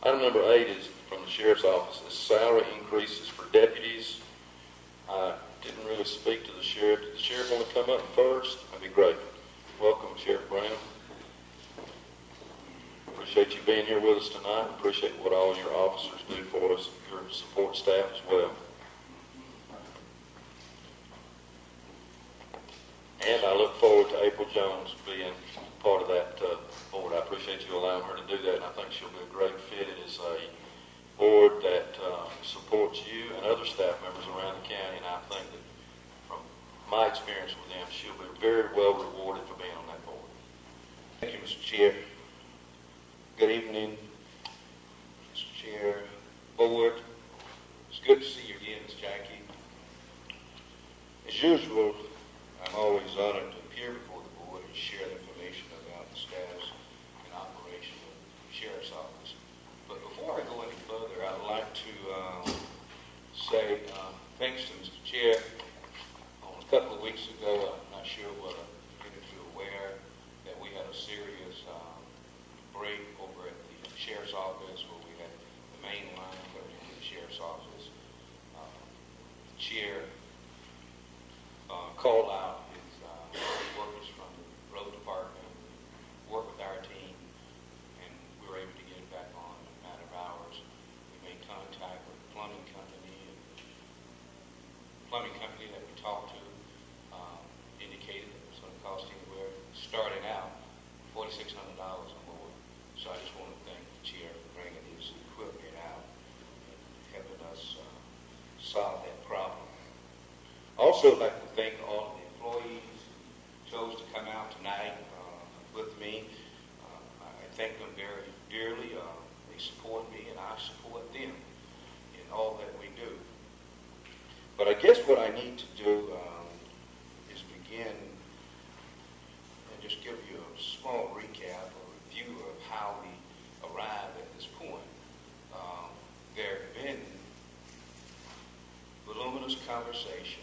Item number 8 is from the Sheriff's Office, is salary increases for deputies. I didn't really speak to the Sheriff. Did the Sheriff want to come up first? That'd be great. Welcome, Sheriff Brown. Appreciate you being here with us tonight. Appreciate what all your officers do for us, your support staff as well. And I look forward to April Jones being part of that board. I appreciate you allowing her to do that, and I think she'll be a great fit. It is a board that supports you and other staff members around the county, and I think that from my experience with them, she'll be very well rewarded for being on that board. Thank you, Mr. Chair. Good evening, Mr. Chair, board. It's good to see you again, Ms. Jackie. As usual, I'm always honored to appear before the board and share information about the status and operation of the Sheriff's Office. But before I go any further, I'd like to say thanks to Mr. Chair. A couple of weeks ago, I'm not sure whether you're aware that we had a serious break over at the Sheriff's Office where we had the main line coming into the Sheriff's Office. The Chair called out his workers from the road department, worked with our team, and we were able to get it back on in a matter of hours. We made contact with the plumbing company, and the plumbing company that we talked to indicated that it was going to cost anywhere, starting out, $4,600 or more. So I just want to thank the Chair for bringing his equipment out and helping us solve that problem. Also, I'd like to thank all of the employees who chose to come out tonight with me. I thank them very dearly. They support me, and I support them in all that we do. But I guess what I need to do is begin and just give you a small recap or review of how we arrived at this point. There have been voluminous conversations,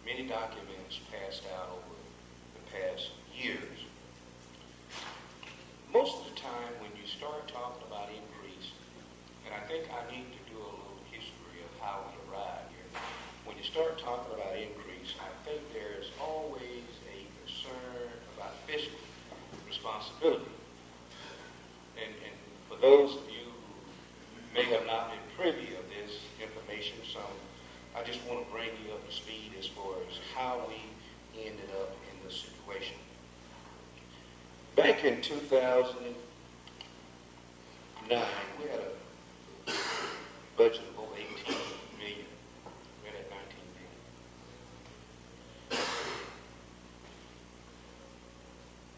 many documents passed out over the past years. Most of the time when you start talking about increase, and I think I need to do a little history of how we arrived here. When you start talking about increase, I think there's always a concern about fiscal responsibility. And for those of you who may have not been privy of this information, I just want to bring you up to speed as far as how we ended up in this situation. Back in 2009, we had a budget of over 18 million. We had 19 million.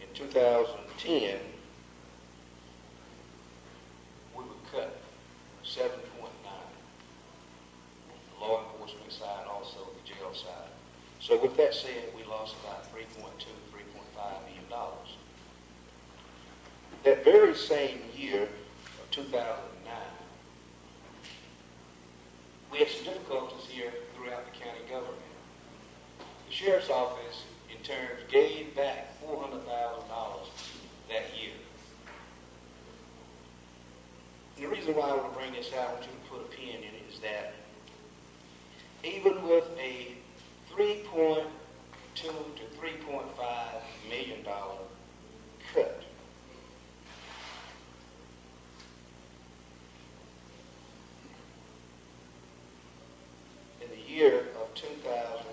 In 2010, we were cut 7.9. Law enforcement side, also the jail side. So with that said, we lost about $3.2, $3.5 million. That very same year of 2009, we had some difficulties here throughout the county government. The Sheriff's Office, in turn, gave back $400,000 that year. And the reason why I want to bring this out, I want you to put a pin in it, is that even with a $3.2 to $3.5 million cut, in the year of 2000,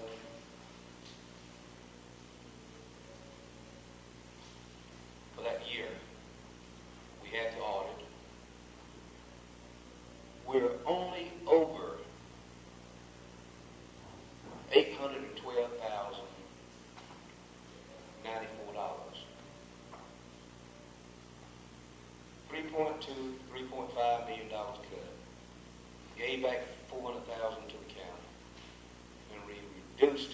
for that year, we had the audit. We're only over $812,094. $3.2, $3.5 million cut. Gave back $400,000 to the county, and we reduced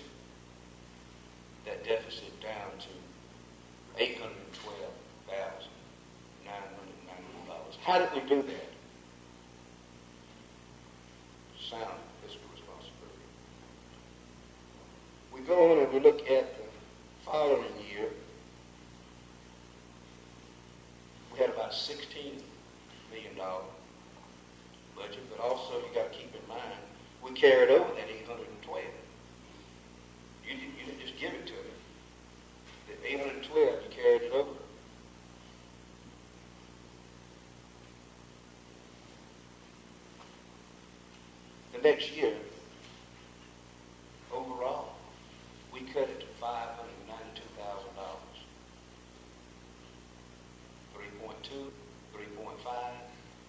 that deficit down to $812,994. How did we do that? Sound fiscal responsibility. We go on and we look at the following year. We had about $16 million budget, but also you got to keep in mind, we carried over that 812. You didn't just give it to me. The 812, you carried it over. The next year, overall, we cut it to $592,000. 3.2, 3.5,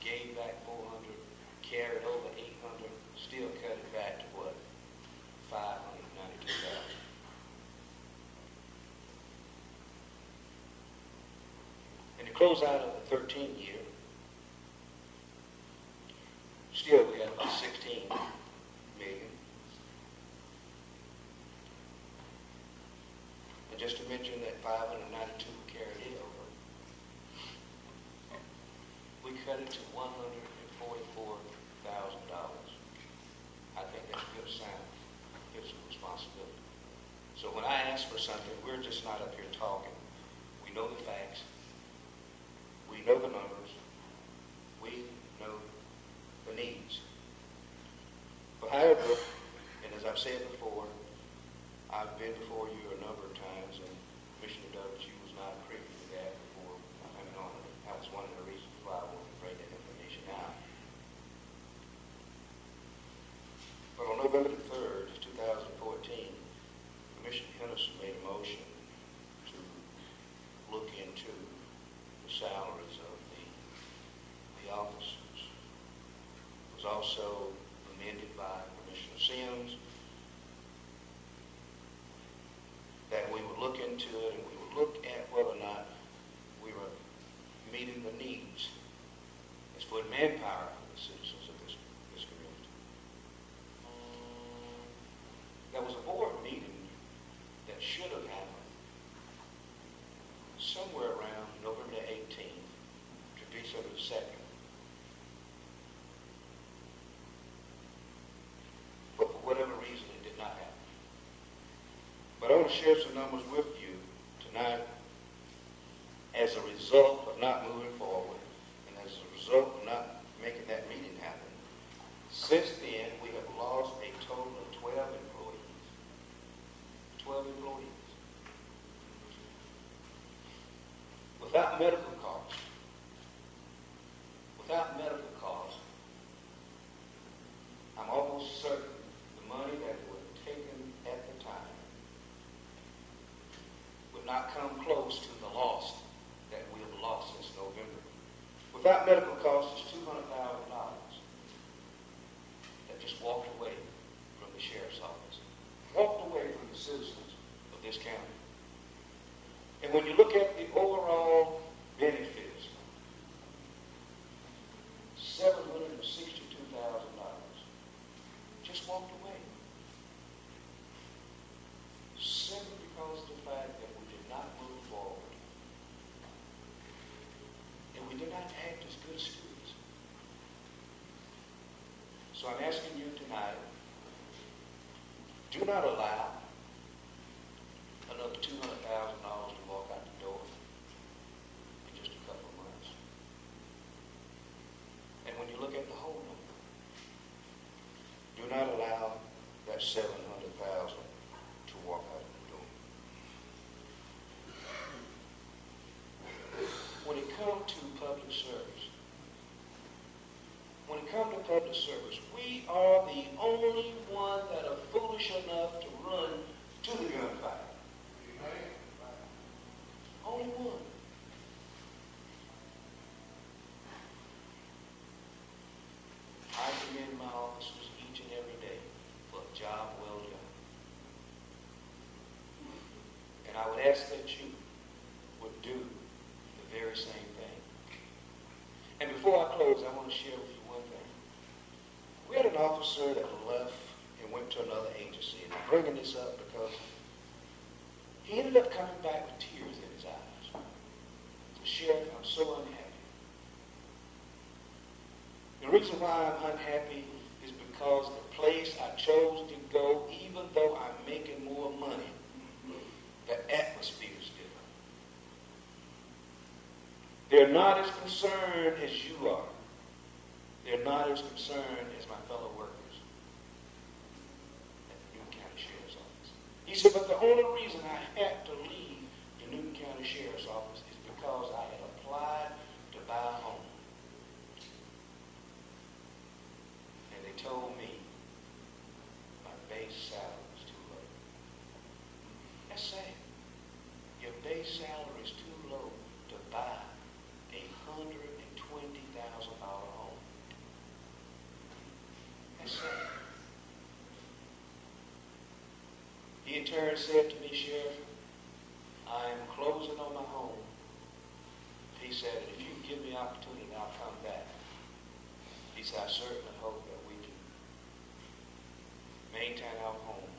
gave back 400, carried over 800, still cut it back to what? 592,000. And to close out of the 13th year, still we had about 16 million. And just to mention that 592 carried it over, we cut it to $144,000. I think that's a good sign, gives some responsibility. So when I ask for something, we're just not up here talking. We know the facts. We know the numbers. We know the needs. But however, and as I've said before, I've been before you a number of times, and Commissioner Douglas, you was not privy to that before coming on. That was one of the reasons why I wanted to bring that information out. But on November the 3rd, 2014, Commissioner Henderson made a motion to look into the salaries of the officers. It was also amended by Commissioner Sims that we would look into it and we would look at whether or not we were meeting the needs as for manpower for the citizens of this community. There was a board meeting that should have happened somewhere around November the 18th to December the 2nd. But for whatever reason, it did not happen. But I want to share some numbers with you tonight as a result of not moving forward and as a result of not making that meeting happen. Since then, we have lost a total of 12 employees. 12 employees. Without medical costs, I'm almost certain the money that was taken at the time would not come close to the loss that we have lost since November. Without medical costs, it's $200,000 that just walked away from the sheriff's office, walked away from the citizens of this county. And when you look at the overall benefits, $762,000 just walked away. Simply because of the fact that we did not move forward. And we did not act as good stewards. So I'm asking you tonight, do not allow another $200,000 to walk out the door in just a couple of months. And when you look at the whole number, do not allow that $700,000 to walk out the door. When it comes to public service, we are the only one that are foolish enough to run to the gunfight. Only one. I commend my officers each and every day for a job well done. And I would ask that you would do the very same thing. And before I close, I want to share with you one thing. We had an officer that left and went to another agency. And I'm bringing this up because he ended up coming back with tears in his eyes. So, Sheriff, I'm so unhappy. The reason why I'm unhappy is because the place I chose to go, even though I'm making more money, the atmosphere is different. They're not as concerned as you are they're not as concerned as my fellow workers at the Newton County Sheriff's Office. He said, but the only reason I had to leave the Newton County Sheriff's Office is because I had applied to buy a home. And they told me my base salary was too low. That's sad. Your base salary is too low to buy a $120,000 home. That's sad. He in turn said to me, Sheriff, I am closing on my home. He said, if you give me opportunity, I'll come back. He said, I certainly hope that we can maintain our home,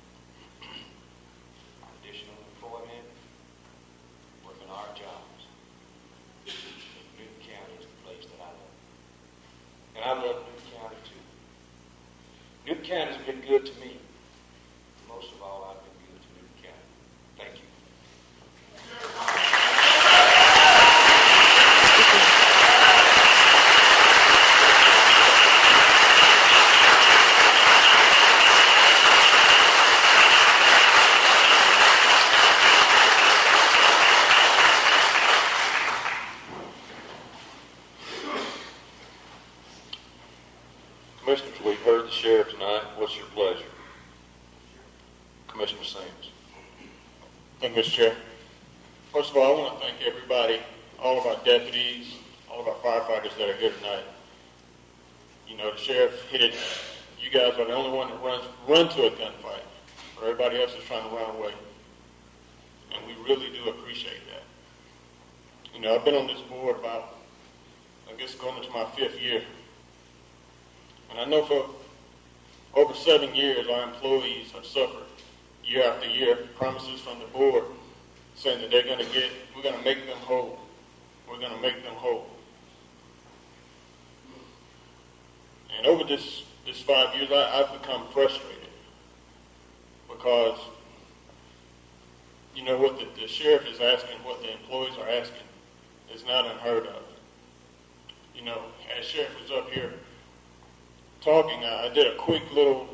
additional employment, working our jobs. Newton County is the place that I love. And I love Newton County too. Newton County has been good to me. Most of all, I've been good to Newton County. Thank you. Commissioners, we've heard the sheriff tonight. What's your pleasure? Commissioner Sims. Thank you, Mr. Chair. First of all, I want to thank everybody, all of our deputies, all of our firefighters that are here tonight. You know, the sheriff hit it. You guys are the only one that run to a gunfight, where everybody else is trying to run away. And we really do appreciate that. You know, I've been on this board about, I guess, going into my 5th year. And I know for over 7 years, our employees have suffered year after year promises from the board saying that we're going to make them whole. We're going to make them whole. And over this 5 years, I've become frustrated because, you know, what the sheriff is asking, what the employees are asking, is not unheard of. You know, as sheriff was up here talking, I did a quick little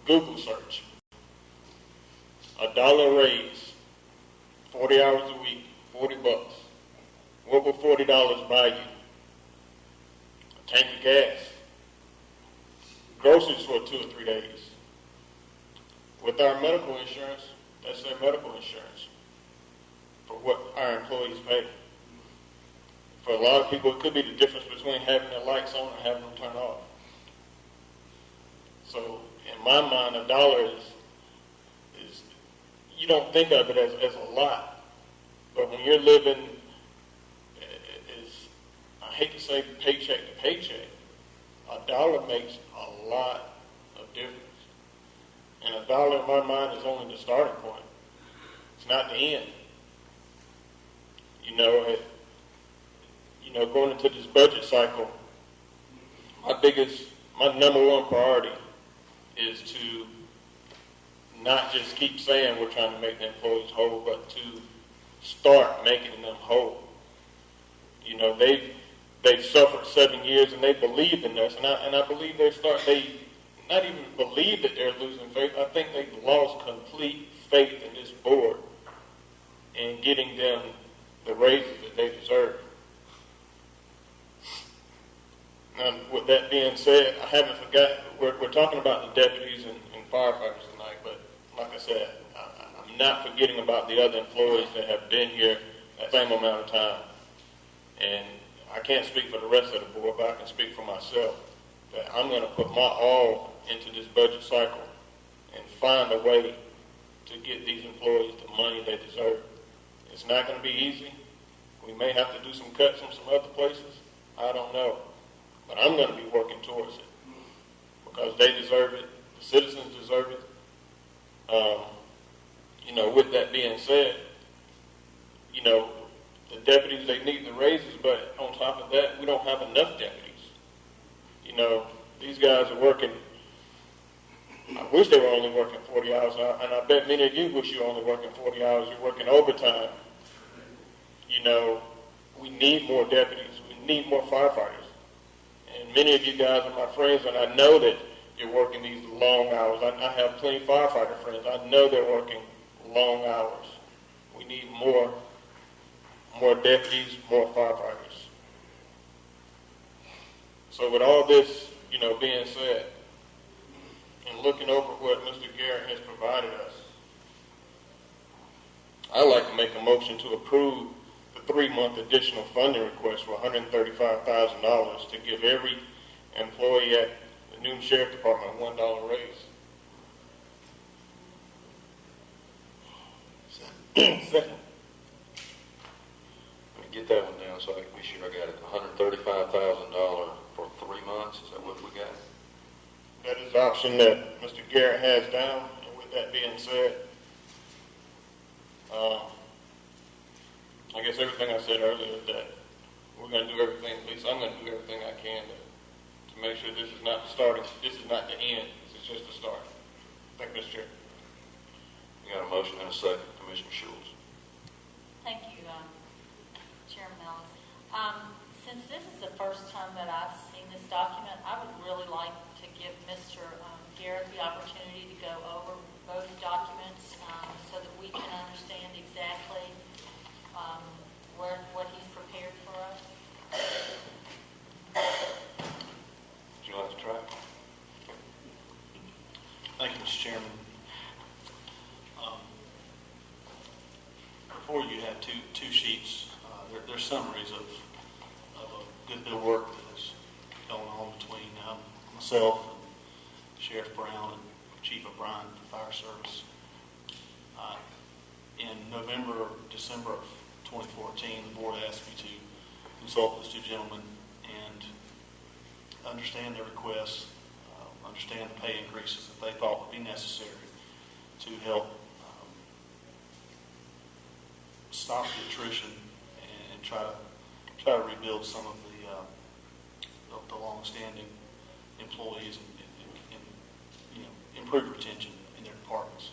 Google search. $1 raise, 40 hours a week, $40. What would $40 buy you? A tank of gas, groceries for 2 or 3 days. With our medical insurance, that's their medical insurance for what our employees pay. For a lot of people, it could be the difference between having their lights on and having them turn off. So in my mind, $1 is you don't think of it as a lot, but when you're living, I hate to say paycheck to paycheck, $1 makes a lot of difference. And $1 in my mind is only the starting point. It's not the end. You know, going into this budget cycle, my number one priority is to not just keep saying we're trying to make the employees whole, but to start making them whole. You know, they've suffered 7 years and they believed in us, and I believe they not even believe that they're losing faith. I think they've lost complete faith in this board and getting them the raises that they deserve. Now, with that being said, I haven't forgotten, we're talking about the deputies and firefighters tonight, but like I said, I'm not forgetting about the other employees that have been here that same amount of time. And I can't speak for the rest of the board, but I can speak for myself, that I'm going to put my all into this budget cycle and find a way to get these employees the money they deserve. It's not going to be easy. We may have to do some cuts in some other places. I don't know. But I'm going to be working towards it because they deserve it. The citizens deserve it. You know, with that being said, you know, the deputies, they need the raises, but on top of that, we don't have enough deputies. You know, these guys are working, I wish they were only working 40 hours, and I bet many of you wish you were only working 40 hours. You're working overtime. You know, we need more deputies. We need more firefighters. And many of you guys are my friends, and I know that you're working these long hours. I have plenty of firefighter friends. I know they're working long hours. We need more deputies, more firefighters. So with all this, being said, and looking over what Mr. Garrett has provided us, I'd like to make a motion to approve the 3-month additional funding request for $135,000 to give every employee at the Newton Sheriff Department a $1 raise. Second. Let me get that one down so I can be sure I got it. $135,000 for 3 months. Is that what we got? That is the option that Mr. Garrett has down. And with that being said, I guess everything I said earlier is that we're going to do everything, at least I'm going to do everything I can to make sure this is not the end, this is just the start. Thank you, Mr. Chair. We got a motion and a second. Commissioner Schultz. Thank you, Chairman Ellis. Since this is the first time that I've seen this document, I would really like to give Mr. Garrett the opportunity to go over both documents so that we can understand exactly what he's prepared for us. Would you like to try? Thank you, Mr. Chairman. Before you have two sheets. They're summaries of a good bit of work that is going on between myself and Sheriff Brown and Chief O'Brien of the Fire Service. In November or December of 2014, the board asked me to consult with those two gentlemen and understand their requests, understand the pay increases that they thought would be necessary to help stop the attrition and try to rebuild some of the long-standing employees and improve retention in their departments.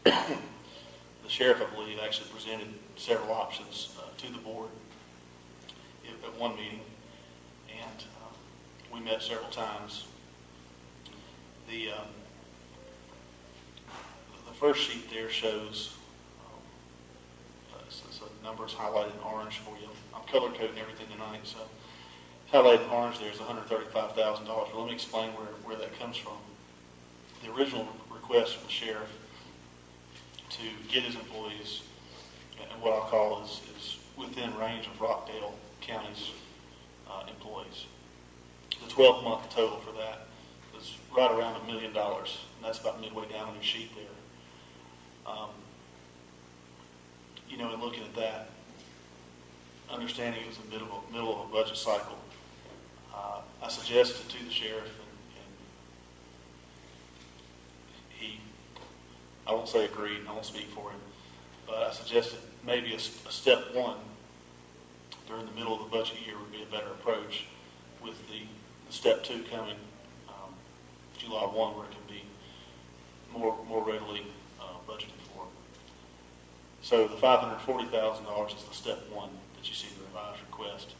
The sheriff, I believe, actually presented several options to the board at one meeting, and we met several times. The first sheet there shows so the numbers highlighted in orange for you. I'm color coding everything tonight, so highlighted in orange there is $135,000. Well, let me explain where that comes from. The original request from the sheriff to get his employees, and what I'll call is within range of Rockdale County's employees. The 12-month total for that was right around $1 million, and that's about midway down on your sheet there. In looking at that, understanding it was the middle of a budget cycle, I suggested to the sheriff, and he, I won't say agreed, I won't speak for him, but I suggested maybe a step one during the middle of the budget year would be a better approach, with the step two coming July 1, where it can be more readily budgeted for. So the $540,000 is the step one that you see in the revised request.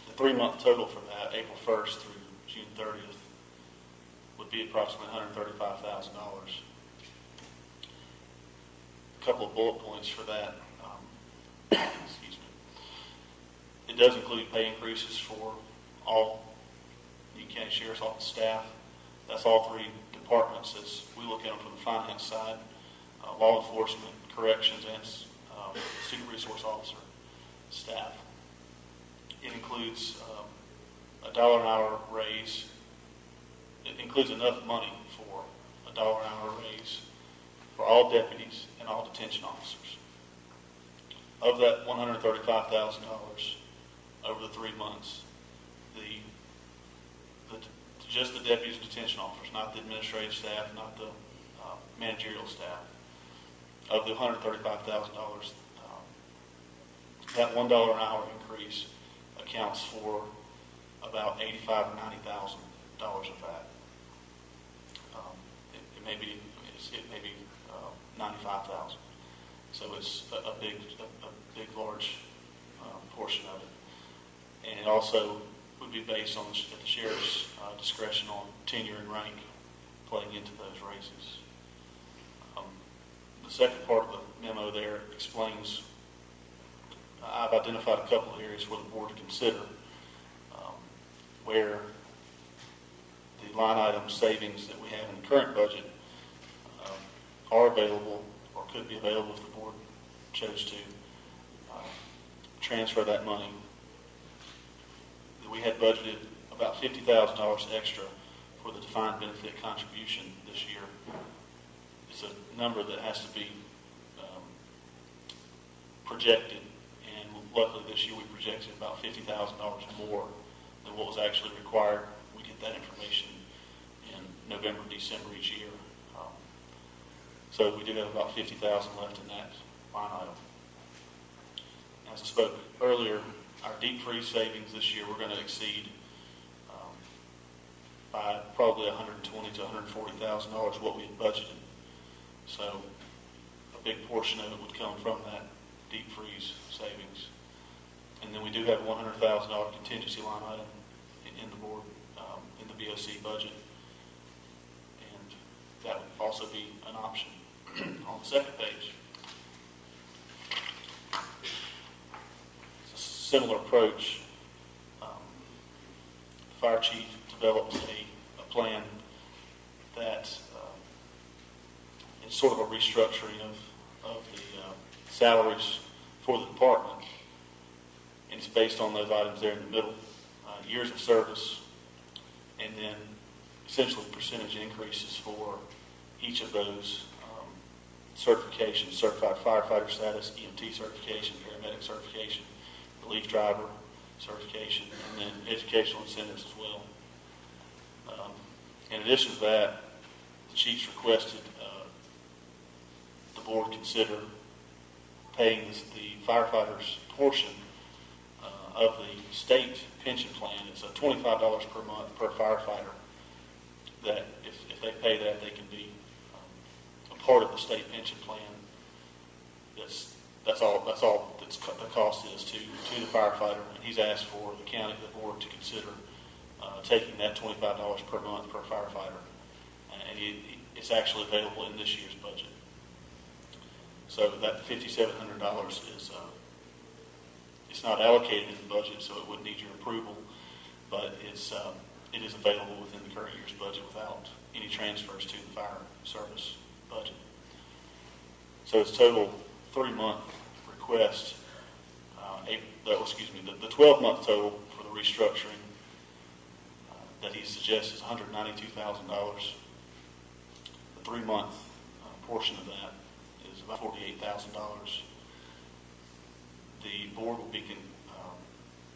The 3-month total for that, April 1st through June 30th, would be approximately $135,000. A couple of bullet points for that. Excuse me. It does include pay increases for all Newton County Sheriff's Office staff. That's all 3 departments as we look at them from the finance side. Law enforcement, corrections, and student resource officer staff. It includes a $1 an hour raise. It includes enough money for a $1 an hour raise for all deputies and all detention officers. Of that $135,000 over the 3 months, just the deputies and detention officers, not the administrative staff, not the managerial staff. Of the $135,000, that $1 an hour increase accounts for about $85,000 to $90,000 of that. It may be $95,000. So it's a big, large portion of it. And it also would be based on the sheriff's discretion on tenure and rank playing into those raises. The second part of the memo there explains, I've identified a couple of areas for the board to consider where the line item savings that we have in the current budget are available or could be available if the board chose to transfer that money. We had budgeted about $50,000 extra for the defined benefit contribution this year. It's a number that has to be projected, and luckily this year we projected about $50,000 more than what was actually required. We get that information in November, December each year. So we do have about $50,000 left in that line item. As I spoke earlier, our deep freeze savings this year, we're going to exceed by probably $120,000 to $140,000 what we had budgeted. So a big portion of it would come from that deep freeze savings. And then we do have a $100,000 contingency line item in the board, in the BOC budget. And that would also be an option. On the second page, it's a similar approach. The fire chief developed a plan that is sort of a restructuring of the salaries for the department, and it's based on those items there in the middle, years of service, and then essentially percentage increases for each of those certifications: certified firefighter status, EMT certification, paramedic certification, relief driver certification, and then educational incentives as well. In addition to that, the chiefs requested the board consider paying the firefighters' portion of the state pension plan. It's $25 per month per firefighter. That if they pay that, they can be a part of the state pension plan. That's all the cost is to the firefighter. And he's asked for the county, the board, to consider taking that $25 per month per firefighter, and it's actually available in this year's budget. So that $5,700 is it's not allocated in the budget, so it would need your approval, but it is available within the current year's budget without any transfers to the fire service budget. So it's total 3-month request. The 12-month total for the restructuring that he suggests is $192,000. The 3-month portion of that is about $48,000. The board will be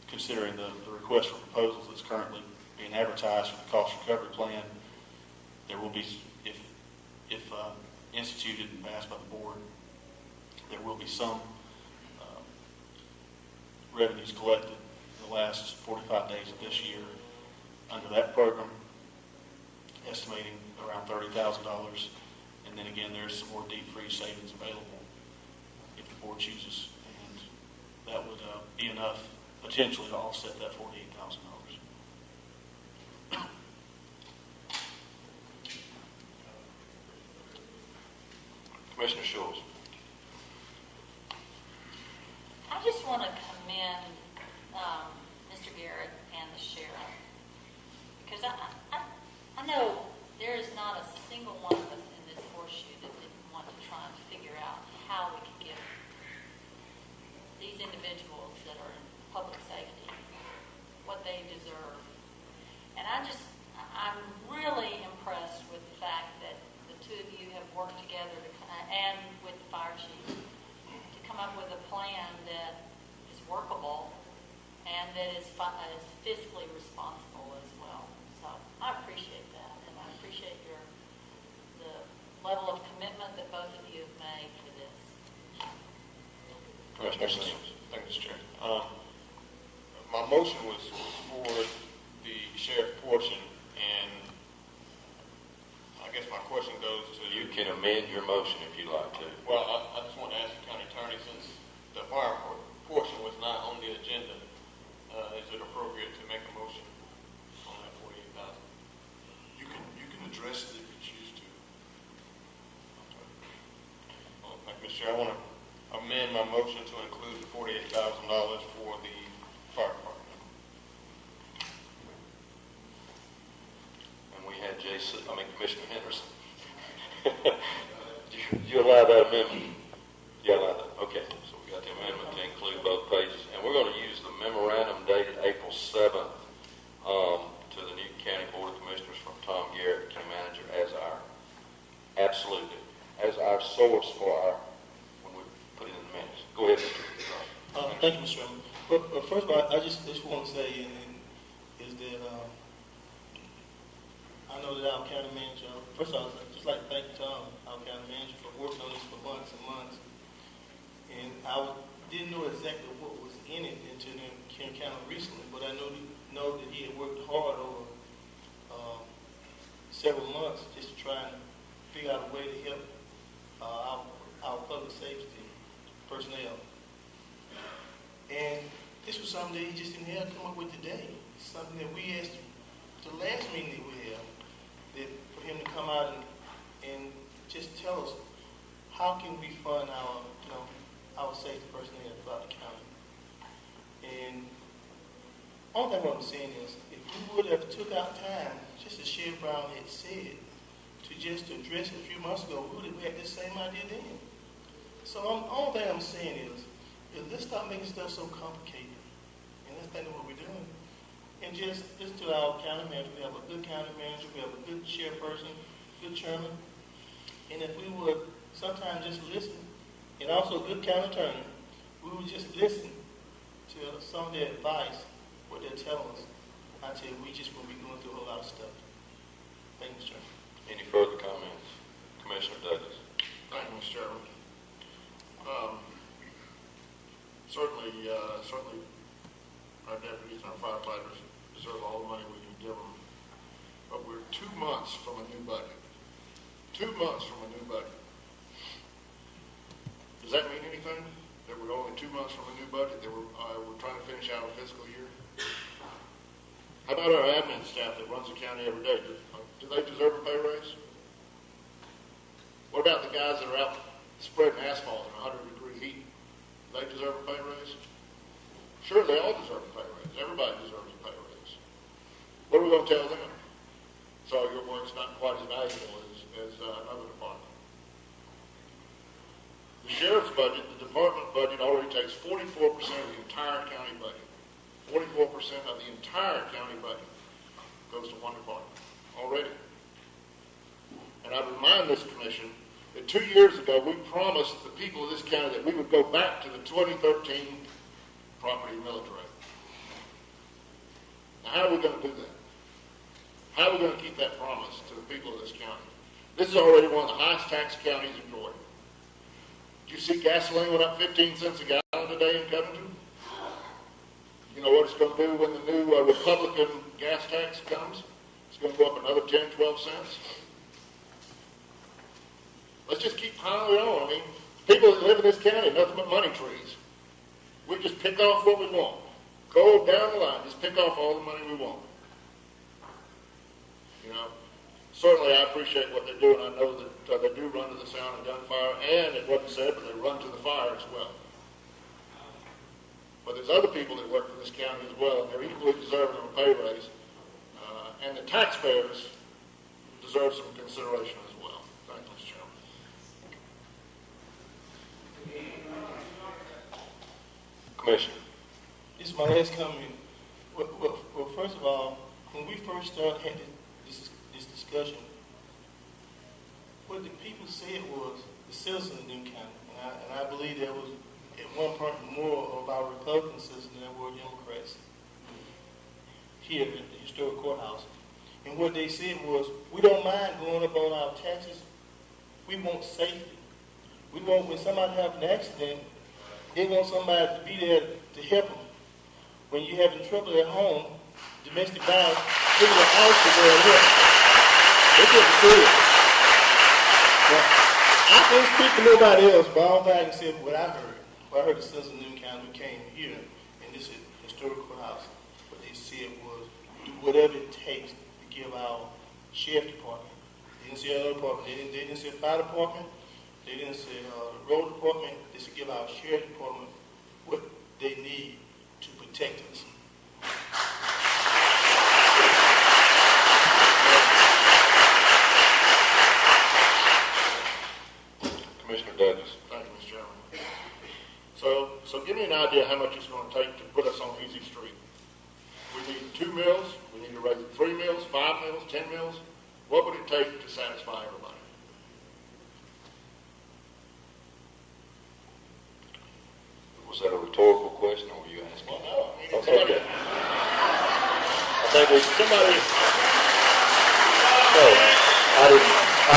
considering the request for proposals that's currently being advertised for the cost recovery plan. There will be, if instituted and passed by the board, there will be some revenues collected in the last 45 days of this year under that program, estimating around $30,000. And then again, there's some more deep freeze savings available if the board chooses. And that would be enough potentially to offset that $48,000. Commissioner Schultz. I just want to commend Mr. Garrett and the sheriff, because I know there is not a single one of us in this horseshoe that didn't want to try and figure out how we could give these individuals that are in public safety what they deserve. And I'm really impressed with the fact that the two of you have worked together and with the fire chief to come up with a plan that is workable and that is fiscally responsible as well. So I appreciate that, and I appreciate the level of commitment that both of you have made for this. Commissioner Thank you, Mr. Chair. My motion was for the sheriff portion, and I guess my question goes to... You can amend your motion if you like to. Well, I just want to ask the county attorney, since the fire portion was not on the agenda, is it appropriate to make a motion on that 48,000? You can address it if you choose to. Well, thank you, Mr. Chair. I want to amend my motion to include the $48,000 for the fire department. And we had Commissioner Henderson. You allow that amendment? You allow that? Okay. So we got the amendment to include both pages. And we're going to use the memorandum dated April 7th to the Newton County Board of Commissioners from Tom Garrett, County Manager, as our source for when we put it in the minutes. Go ahead, Mr. Thank you, Mr. Chairman. But first of all, I just want to say is that I know that our county manager, first of all, I'd just like to thank Tom, our county manager, for working on this for months and months. And I didn't know exactly what was in it until the encounter recently, but I know that he had worked hard over several months just to try and figure out a way to help our public safety personnel. And this was something that he just didn't have to come up with today. It's something that we asked the last meeting that we had, that for him to come out and just tell us how can we fund our safety personnel throughout the county. And all that what I'm saying is, if we would have took our time, just as Sheriff Brown had said, to just address it a few months ago, we would have had this same idea then. So all that I'm saying is let's stop making stuff so complicated. And that's kind of what we're doing. And just to our county manager, we have a good county manager, we have a good chairperson, good chairman. And if we would sometimes just listen, and also a good county attorney, we would just listen to some of their advice, what they're telling us. I tell you, we just will be going through a whole lot of stuff. Thank you, Mr. Chairman. Any further comments? Commissioner Douglas. Thank you, Mr. Chairman. Certainly, our deputies and our firefighters deserve all the money we can give them. But we're 2 months from a new budget. 2 months from a new budget. Does that mean anything? That we're only 2 months from a new budget? That we're trying to finish out a fiscal year? How about our admin staff that runs the county every day? Do they deserve a pay raise? What about the guys that are out spreading asphalt in 100-degree heat? Do they deserve a pay raise? Sure, they all deserve a pay raise. Everybody deserves a pay raise. What are we going to tell them? So your work's not quite as valuable as another department. The sheriff's budget, the department budget, already takes 44% of the entire county budget. 44% of the entire county budget goes to one department already. And I remind this commission that 2 years ago we promised the people of this county that we would go back to the 2013 property millage rate. Now, how are we going to do that? How are we going to keep that promise to the people of this county? This is already one of the highest tax counties in Georgia. Did you see gasoline went up 15 cents a gallon today in Covington? You know what it's going to do when the new Republican gas tax comes? It's going to go up another 10, 12 cents. Let's just keep piling on. I mean, people that live in this county, nothing but money trees. We just pick off what we want. Go down the line, just pick off all the money we want. You know, certainly I appreciate what they're doing. I know that they do run to the sound of gunfire, and it wasn't said, but they run to the fire as well. But there's other people that work for this county as well, and they're equally deserving of a pay raise. And the taxpayers deserve some consideration as well. Thank you, Mr. Chairman. Commissioner. This is my last comment. Well, first of all, when we first started having this discussion, what the people said was the citizens of Newton County, and I believe there was at one point more of our Republican citizens than there were Democrats here at the historic courthouse. And what they said was, we don't mind going up on our taxes. We want safety. We want, when somebody has an accident, they want somebody to be there to help them. When you're having trouble at home, domestic violence, people are also there to help. That's what they said. Well, I can't speak for nobody else, but all I can say what I heard. Well, I heard the citizens of Newton County who came here in this historical housing. What they said was, do whatever it takes to give our sheriff department. They didn't say other department. They didn't say fire department. They didn't say road department. They should give our sheriff department what they need to protect us. Commissioner Douglas. Thank you, Mr. Chairman. So give me an idea how much it's going to take to put us on Easy Street. We need 2 mills. We need to raise it 3 mills, 5 mills, 10 mills. What would it take to satisfy everybody? Was that a rhetorical question, or were you asking? Well, no. I mean, Okay. I think we, somebody, no, I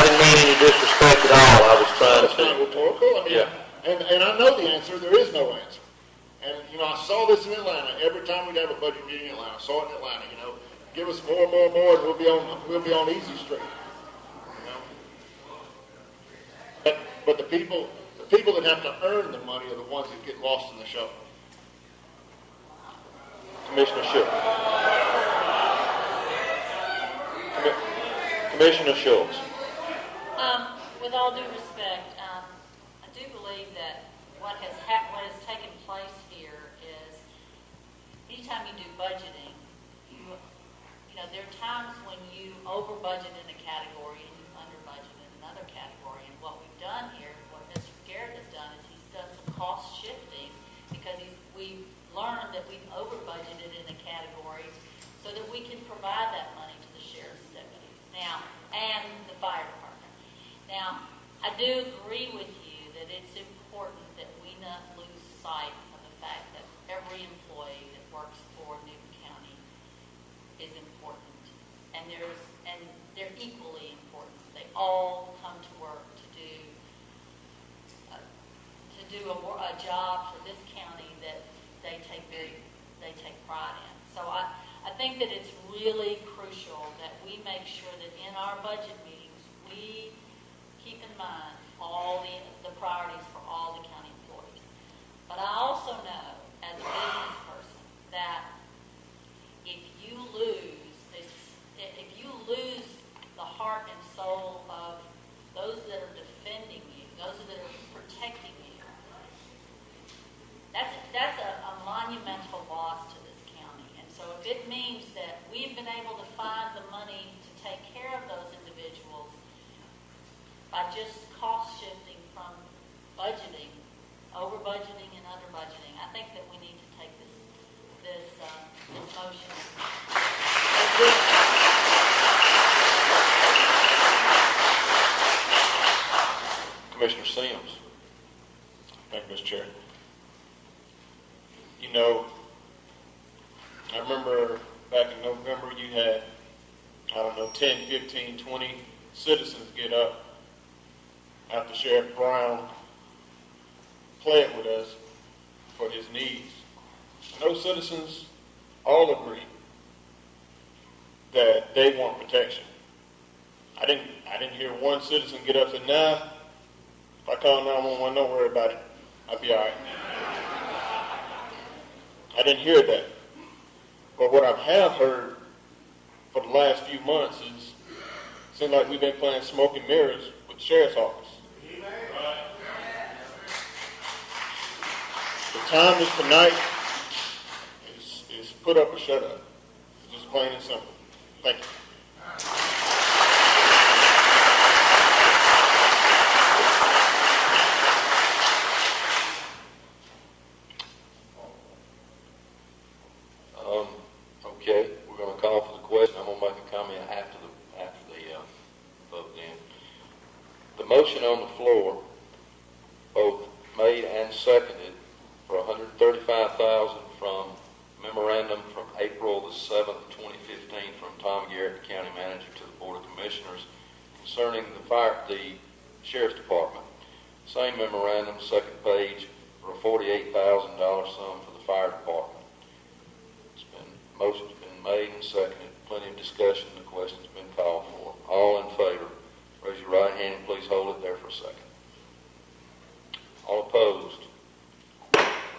didn't mean any disrespect at all. I was trying it's not to, rhetorical. I mean, Yeah. and I know the answer. There is no answer. And, I saw this in Atlanta. Every time we'd have a budget meeting in Atlanta, I saw it in Atlanta, give us more, and we'll be on Easy Street. But the people that have to earn the money are the ones that get lost in the shuffle. Commissioner Schultz. Commissioner Schultz. With all due respect, I do believe that what has taken place here is anytime you do budgeting, there are times when you over budget in a category and you under budget in another category. And what we've done here, what Mr. Garrett has done, is he's done some cost shifting because we've learned that we've over budgeted in a category so that we can provide that money to the sheriff's deputies now and the fire department. Now, I do agree with you that it's important that we not lose sight of the fact that every employee that works for Newton County is important, and they're equally important. They all come to work to do a job for this county that they take pride in. So I think that it's really crucial that we make sure that in our budget meetings we keep in mind all the priorities for all the county employees. But I also know, as a business person, that if you lose the heart and soul of those that are defending you, those that are protecting you, that's a monumental loss to this county. And so if it means that we've been able to find the money to take care of those individuals by just cost shifting from budgeting, over budgeting and under budgeting, I think that we need to take this motion. Commissioner Sims. Thank you, Mr. Chair. I remember back in November you had, 10, 15, 20 citizens get up after Sheriff Brown pled with us for his needs. And those citizens all agree that they want protection. I didn't hear one citizen get up and say, nah, if I call 911, don't worry about it. I'll be all right. I didn't hear that. But what I have heard for the last few months is, it seems like we've been playing smoke and mirrors with the sheriff's office. The time is tonight. Is put up or shut up. It's just plain and simple. Thank you. Okay, we're going to call for the question. I'm going to make a comment after the vote then. The motion on the floor, both made and seconded, for $135,000 from memorandum from April the 7th, 2015, from Tom Garrett, the county manager, to the Board of Commissioners concerning the Sheriff's Department. Same memorandum, second page, for a $48,000 sum for the Fire Department. Motion's been made and seconded. Plenty of discussion. The question's been called for. All in favor, raise your right hand and please hold it there for a second. All opposed?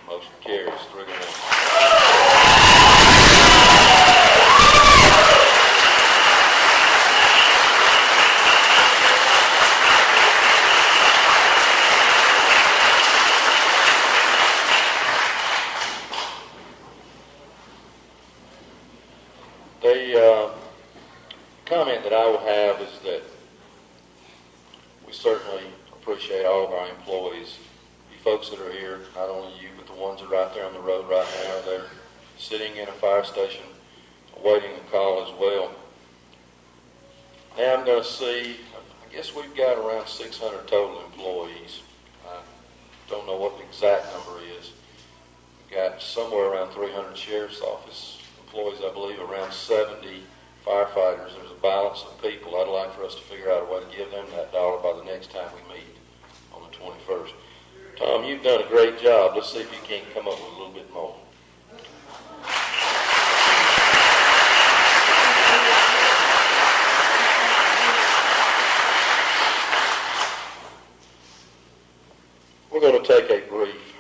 Motion carries 3-1. The comment that I will have is that we certainly appreciate all of our employees. You folks that are here, not only you, but the ones that are out there on the road right now, they're sitting in a fire station awaiting a call as well. Now I'm going to see, I guess we've got around 600 total employees. I don't know what the exact number is. We've got somewhere around 300 sheriff's office employees, I believe, around 70 firefighters. There's a balance of people. I'd like for us to figure out a way to give them that dollar by the next time we meet on the 21st. Tom, you've done a great job. Let's see if you can't come up with a little bit more. We're going to take a brief